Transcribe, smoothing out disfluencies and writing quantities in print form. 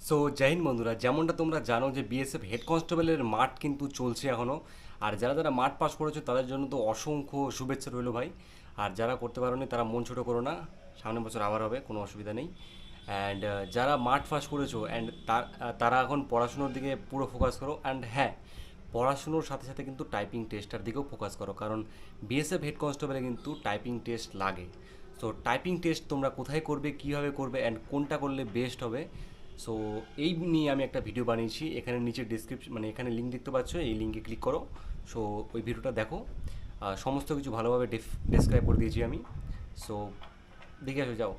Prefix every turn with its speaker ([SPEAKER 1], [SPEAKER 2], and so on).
[SPEAKER 1] So জয় হিন্দ বন্ধুরা, যেমনটা তোমরা জানো যে বিএসএফ হেড কনস্টেবলের মাঠ কিন্তু চলছে এখনও। আর যারা যারা মাঠ পাস করেছো তাদের জন্য তো অসংখ্য শুভেচ্ছা রইলো ভাই। আর যারা করতে পারোনি তারা মন ছোটো করো না, সামনের বছর আবার হবে, কোনো অসুবিধা নেই। অ্যান্ড যারা মাঠ পাস করেছো অ্যান্ড তারা এখন পড়াশুনোর দিকে পুরো ফোকাস করো। অ্যান্ড হ্যাঁ, পড়াশুনোর সাথে সাথে কিন্তু টাইপিং টেস্টটার দিকেও ফোকাস করো, কারণ বিএসএফ হেড কনস্টেবলে কিন্তু টাইপিং টেস্ট লাগে। সো টাইপিং টেস্ট তোমরা কোথায় করবে, কীভাবে করবে অ্যান্ড কোনটা করলে বেস্ট হবে, সো এই নিয়ে আমি একটা ভিডিও বানিয়েছি। এখানে নিচে ডিসক্রিপশন মানে এখানে লিঙ্ক দেখতে পাচ্ছ, এই লিঙ্কে ক্লিক করো। সো ওই ভিডিওটা দেখো, সমস্ত কিছু ভালোভাবে ডেসক্রাইব করে দিয়েছি আমি। সো দেখে আসো, যাও।